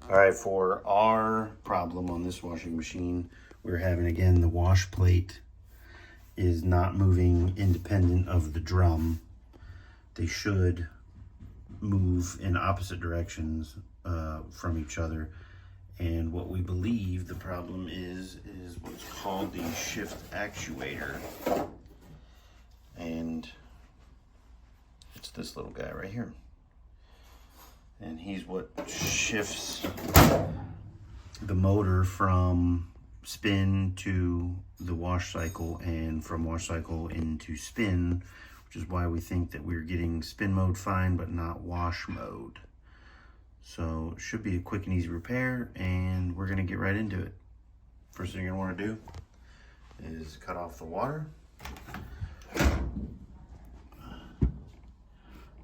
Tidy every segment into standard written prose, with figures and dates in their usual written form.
All right, for our problem on this washing machine, we're having, again, the wash plate is not moving independent of the drum. They should move in opposite directions from each other. And what we believe the problem is what's called the shift actuator. And it's this little guy right here. And he's what shifts the motor from spin to the wash cycle and from wash cycle into spin, which is why we think that we're getting spin mode fine but not wash mode. So it should be a quick and easy repair, and we're gonna get right into it. First thing you're gonna wanna do is cut off the water.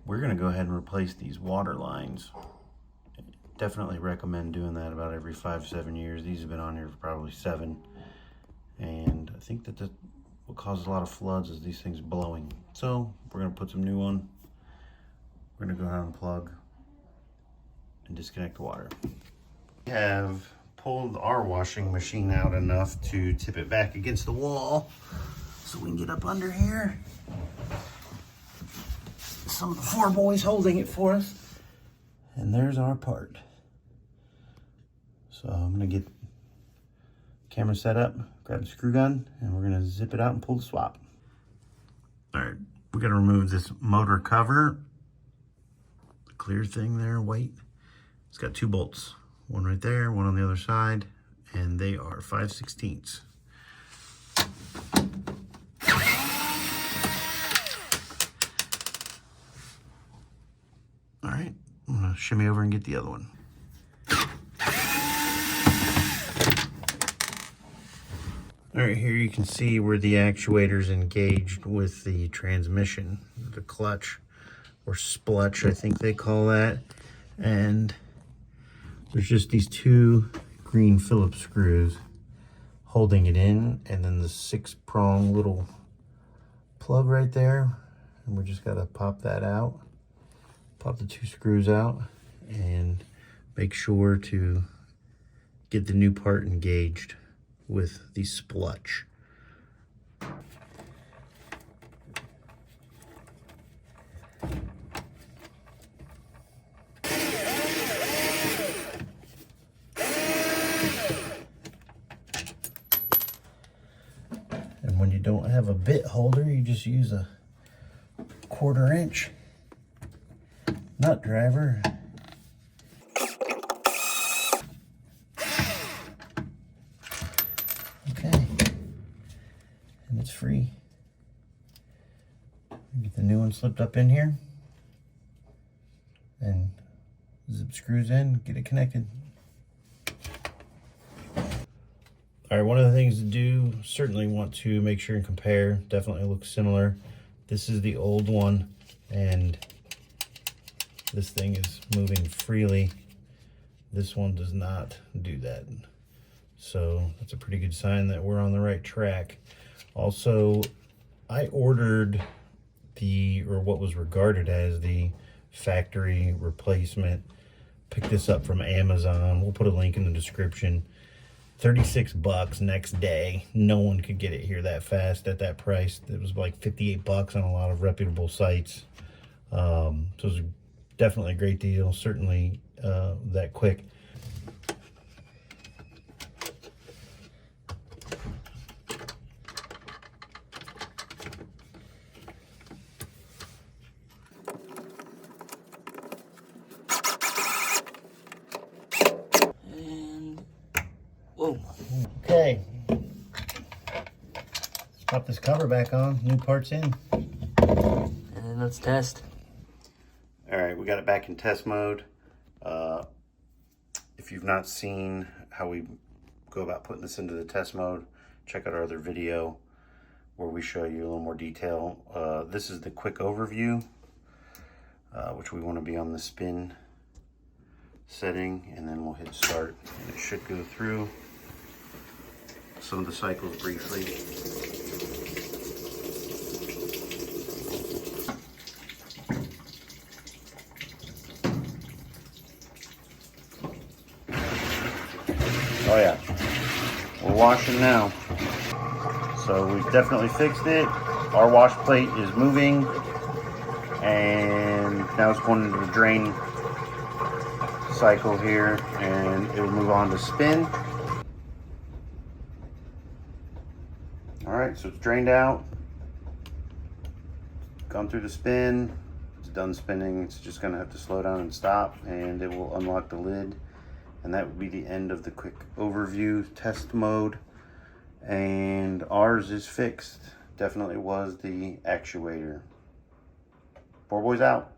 We're gonna go ahead and replace these water lines. Definitely recommend doing that about every 5-7 years. These have been on here for probably 7. And I think that what causes a lot of floods is these things blowing. So we're gonna put some new on. We're gonna go ahead and plug and disconnect the water. We have pulled our washing machine out enough to tip it back against the wall so we can get up under here. Some of the 4 boys holding it for us. And there's our part. So I'm gonna get the camera set up, grab the screw gun, and we're gonna zip it out and pull the swap. All right, we're gonna remove this motor cover. The clear thing there, white. It's got 2 bolts, one right there, one on the other side, and they are 5/16. All right, I'm gonna shimmy over and get the other one. All right, here you can see where the actuator's engaged with the transmission, the clutch, or splutch, I think they call that. And there's just these 2 green Phillips screws holding it in, and then the 6-prong little plug right there. And we just gotta pop that out. Pop the 2 screws out and make sure to get the new part engaged with the splutch. And when you don't have a bit holder, you just use a 1/4 inch nut driver. Okay, and it's free. Get the new one slipped up in here and zip screws in, get it connected. All right, one of the things to do, certainly want to make sure and compare. Definitely looks similar. This is the old one, and this thing is moving freely. This one does not do that. So that's a pretty good sign that we're on the right track. Also, I ordered what was regarded as the factory replacement. Picked this up from Amazon. We'll put a link in the description. $36 next day. No one could get it here that fast at that price. It was like $58 on a lot of reputable sites. So it was definitely a great deal. Certainly that quick. Whoa. Okay. Let's pop this cover back on. New parts in. And let's test. All right, we got it back in test mode. If you've not seen how we go about putting this into the test mode, check out our other video where we show you a little more detail. This is the quick overview, which we want to be on the spin setting, and then we'll hit start, and it should go through some of the cycles briefly. Oh yeah, we're washing now. So we've definitely fixed it. Our wash plate is moving, and now it's going into the drain cycle here, and it will move on to spin. All right, so it's drained out, gone through the spin, it's done spinning. It's just gonna have to slow down and stop, and it will unlock the lid. And that would be the end of the quick overview test mode. And ours is fixed. Definitely was the actuator. Poor boy's out.